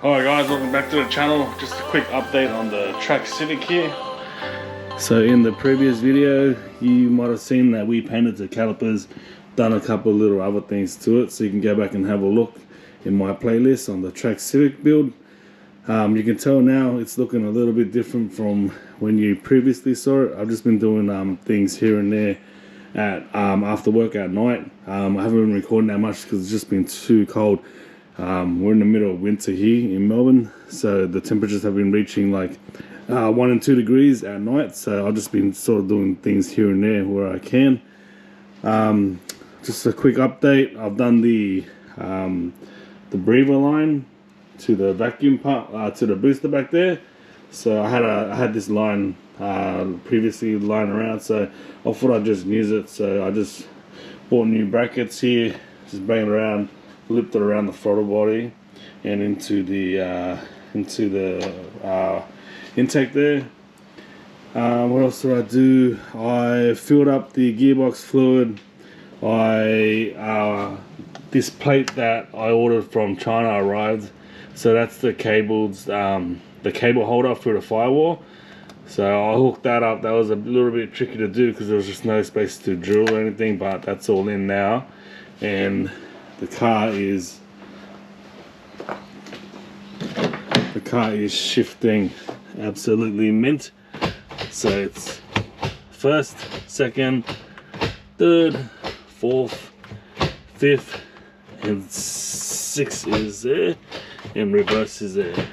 Alright guys, welcome back to the channel. Just a quick update on the Track Civic here. So in the previous video you might have seen that we painted the calipers, done a couple of little other things to it, so you can go back and have a look in my playlist on the Track Civic build. You can tell now it's looking a little bit different from when you previously saw it. I've just been doing things here and there at after work at night. I haven't been recording that much because it's just been too cold. We're in the middle of winter here in Melbourne, so the temperatures have been reaching like 1 and 2 degrees at night, so I've just been sort of doing things here and there where I can. Just a quick update, I've done the breather line to the vacuum pump, to the booster back there. So I had this line previously lying around, so I thought I'd just use it. So I just bought new brackets here, just bring it around, lift it around the throttle body and into the intake there. What else did I do? I filled up the gearbox fluid. This plate that I ordered from China arrived, so that's the cables, the cable holder for the firewall. So I hooked that up. That was a little bit tricky to do because there was just no space to drill or anything, but that's all in now. And the car is shifting absolutely mint. So it's first, second, third, fourth, fifth, and sixth is there, and reverse is there.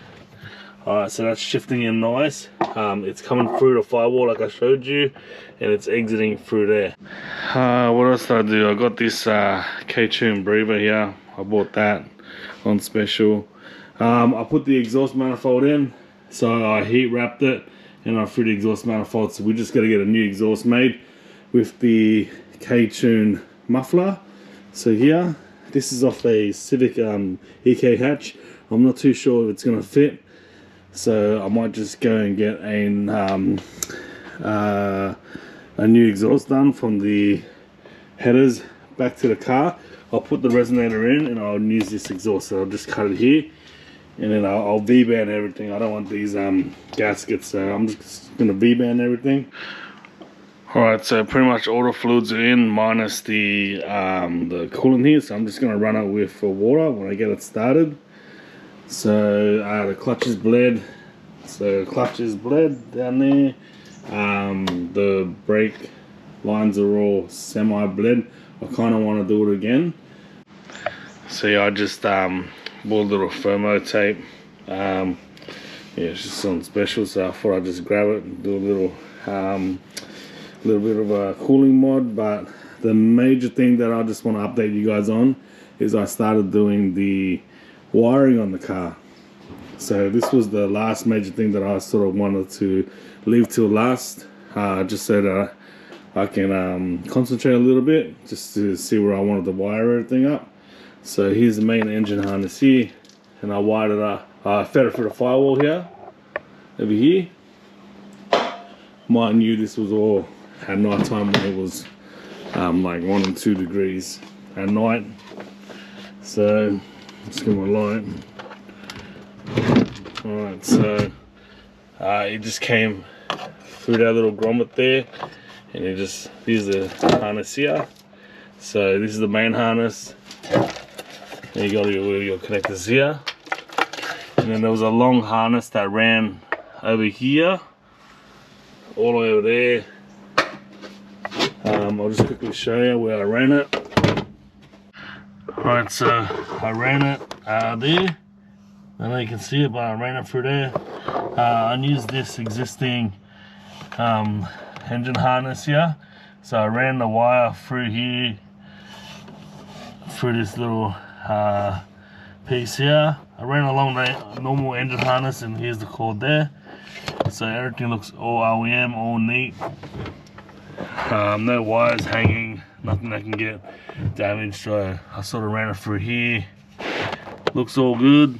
Alright, so that's shifting in nice. It's coming through the firewall like I showed you, and it's exiting through there. What else did I do? I got this K-tune breather here. I bought that on special. I put the exhaust manifold in, so I heat wrapped it and I threw the exhaust manifold. So we just got to get a new exhaust made with the K-tune muffler. So here, this is off a Civic EK hatch. I'm not too sure if it's going to fit, so I might just go and get a new exhaust done from the headers back to the car. I'll put the resonator in and I'll use this exhaust, so I'll just cut it here and then I'll V-band everything. I don't want these gaskets, so I'm just gonna V-band everything. Alright, so pretty much all the fluids are in minus the coolant here, so I'm just gonna run it with water when I get it started. So the clutch is bled, so clutch is bled down there. The brake lines are all semi-bled. I kind of want to do it again. So yeah, I just bought a little thermo tape. Yeah, it's just on special, so I thought I'd just grab it and do a little bit of a cooling mod. But the major thing that I just want to update you guys on is I started doing the wiring on the car. So this was the last major thing that I sort of wanted to leave till last, just so that I can concentrate a little bit, just to see where I wanted to wire everything up. So here's the main engine harness here, and I wired it up. I fed it through the firewall here, over here. Mind you, this was all at night time when it was like 1 and 2 degrees at night. So let's get my light. Alright, so it just came through that little grommet there, and here's the harness here. So this is the main harness. Then you got your connectors here, and then there was a long harness that ran over here, all the way over there. I'll just quickly show you where I ran it. Alright, so I ran it there. I know you can see it, but I ran it through there. I used this existing engine harness here. So I ran the wire through here, through this little piece here. I ran along the normal engine harness, and here's the cord there. So everything looks all OEM, all neat. No wires hanging, nothing that can get damaged. So I sort of ran it through here. Looks all good.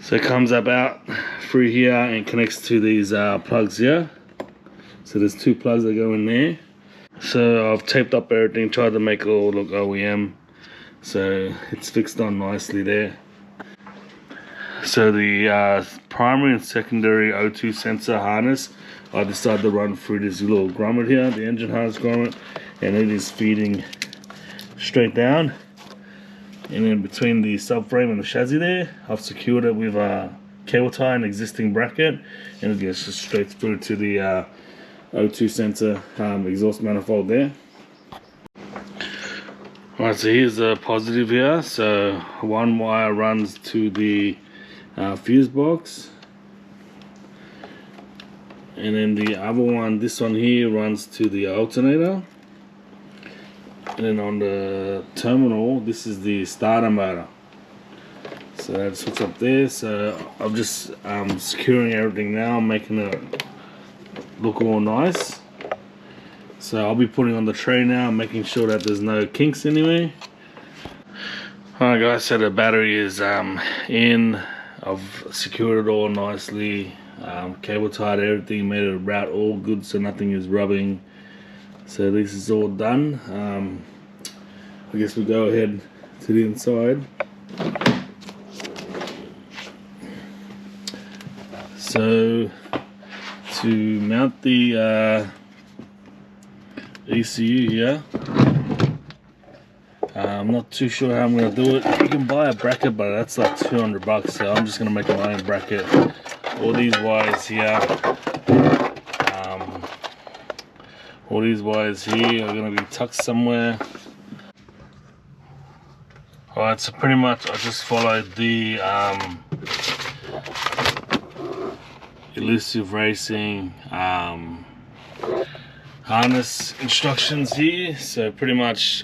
So it comes up out through here and connects to these plugs here. So there's 2 plugs that go in there. So I've taped up everything, tried to make it all look OEM. So it's fixed on nicely there. So the primary and secondary O2 sensor harness, I decided to run through this little grommet here, the engine harness grommet, and it is feeding straight down. And then between the subframe and the chassis there, I've secured it with a cable tie and existing bracket, and it goes just straight through to the O2 sensor exhaust manifold there. Alright, so here's the positive here. So one wire runs to the fuse box, and then the other one, this one here, runs to the alternator. And then on the terminal, this is the starter motor. So that's what's up there. So I'm just securing everything now, making it look all nice. So I'll be putting on the tray now, making sure that there's no kinks anywhere. Alright guys, so the battery is in. I've secured it all nicely, cable tied everything, made it route all good so nothing is rubbing. So this is all done. I guess we'll go ahead to the inside. So to mount the ECU here, I'm not too sure how I'm going to do it. You can buy a bracket, but that's like 200 bucks, so I'm just going to make my own bracket. All these wires here, are going to be tucked somewhere. Alright, so pretty much I just followed the Elusive Racing harness instructions here. So pretty much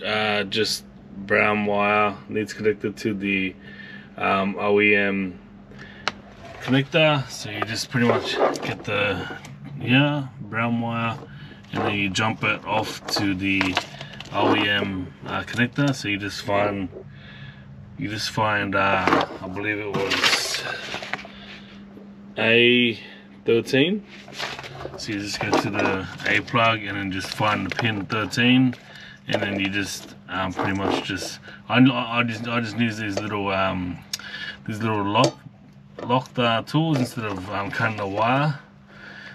just brown wire needs connected to the OEM connector. So you just pretty much get the brown wire, and then you jump it off to the OEM connector. So you just find I believe it was A13. So you just go to the A plug and then just find the pin 13, and then you just pretty much just I just use these little locked tools instead of cutting the wire.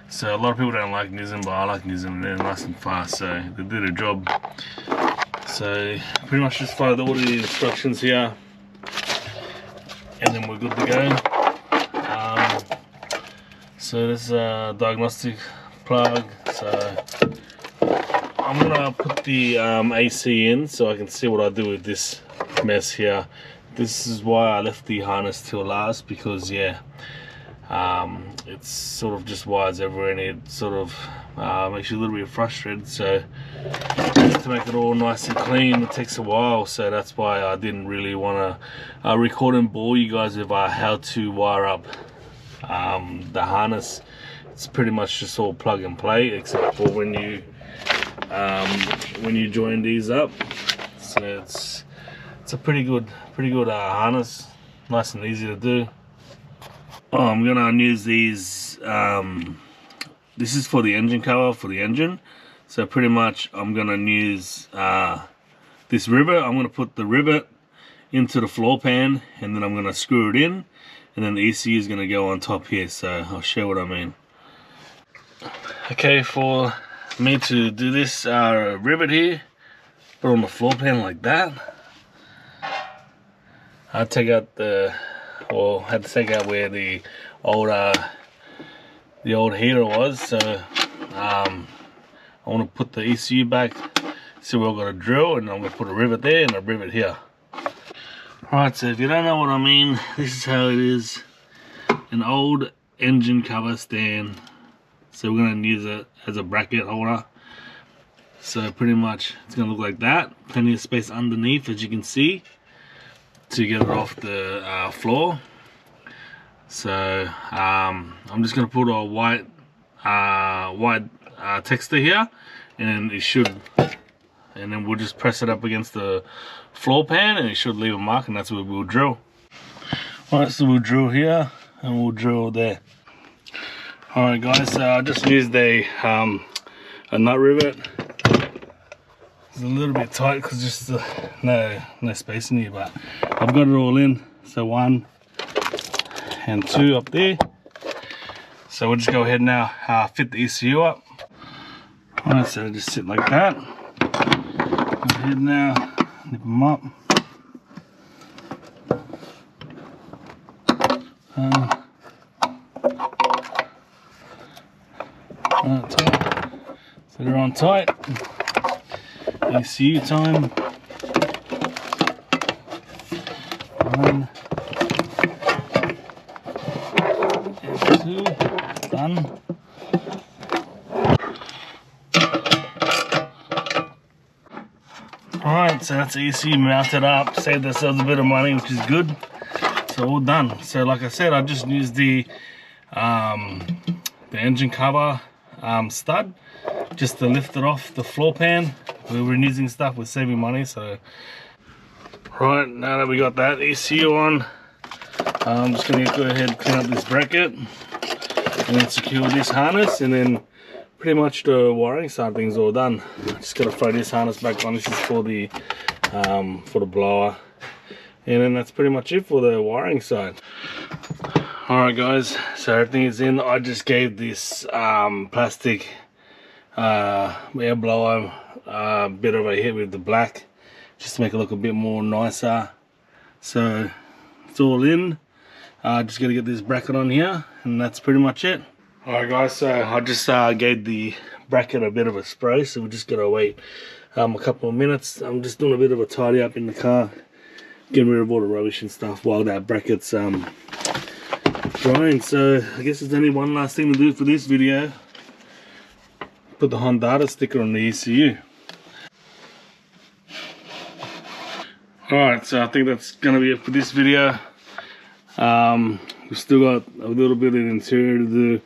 So a lot of people don't like using them, but I like using them. They're nice and fast, so they do the job. So pretty much just follow all the instructions here, and then we're good to go. So this is a diagnostic plug. So I'm gonna put the AC in so I can see what I do with this mess here. This is why I left the harness till last, because it's sort of just wires everywhere, and it sort of makes you a little bit frustrated. So just to make it all nice and clean, it takes a while. So that's why I didn't really want to record and bore you guys with how to wire up the harness. It's pretty much just all plug and play, except for when you join these up. So it's a pretty good harness, nice and easy to do. I'm gonna unuse these. This is for the engine cover for the engine. So pretty much I'm gonna use this rivet. I'm gonna put the rivet into the floor pan, and then I'm gonna screw it in, and then the ECU is gonna go on top here. So I'll show what I mean. Okay, for me to do this rivet here, put it on the floor pan like that. I take out had to take out where the old heater was. So I want to put the ECU back. So we're going to drill, and I'm going to put a rivet there and a rivet here. Alright, so if you don't know what I mean, this is how it is. An old engine cover stand. So we're going to use it as a bracket holder. So pretty much it's going to look like that. Plenty of space underneath, as you can see, to get it off the floor. So I'm just going to put a white texture here, and then we'll just press it up against the floor pan, and it should leave a mark, and that's where we'll drill. Alright, so we'll drill here and we'll drill there. Alright guys, so I just used a nut rivet. It's a little bit tight because just no space in here, but I've got it all in. So 1 and 2 up there. So we'll just go ahead now, fit the ECU up. Alright, so just sit like that. Go ahead now, nip them up. Tight. So they're on tight. ECU time. 1 and 2, done. Alright, so that's the ECU mounted up, saved ourselves a bit of money, which is good. So all done. So like I said, I just used the engine cover stud just to lift it off the floor pan. We were using stuff, we're saving money. So right, now that we got that ECU on, I'm just going to go ahead and clean up this bracket and then secure this harness, and then pretty much the wiring side of things all done. Just got to throw this harness back on. This is for the blower, and then that's pretty much it for the wiring side. Alright guys, so everything is in. I just gave this plastic air blower a bit of a hit with the black just to make it look a bit more nicer. So it's all in. Just gotta get this bracket on here, and that's pretty much it. Alright guys, so I just gave the bracket a bit of a spray, so we're just gonna wait a couple of minutes. I'm just doing a bit of a tidy up in the car, getting rid of all the rubbish and stuff while that bracket's drying. So I guess there's only one last thing to do for this video. Put the Hondata sticker on the ECU. Alright, so I think that's gonna be it for this video. We've still got a little bit of interior to do,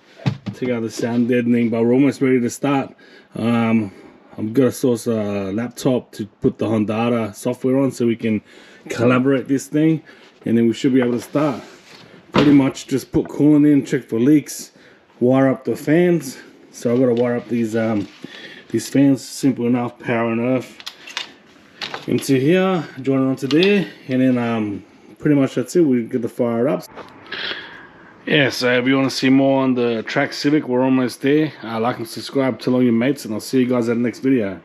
take out the sound deadening, but we're almost ready to start. I'm gonna source a laptop to put the Hondata software on so we can collaborate this thing, and then we should be able to start. Pretty much just put coolant in, check for leaks, wire up the fans. So I've got to wire up these fans, simple enough, power and earth into here, join it onto there, and then pretty much that's it. We get the fire up. Yeah, so if you want to see more on the Track Civic, we're almost there. Like and subscribe, tell all your mates, and I'll see you guys at the next video.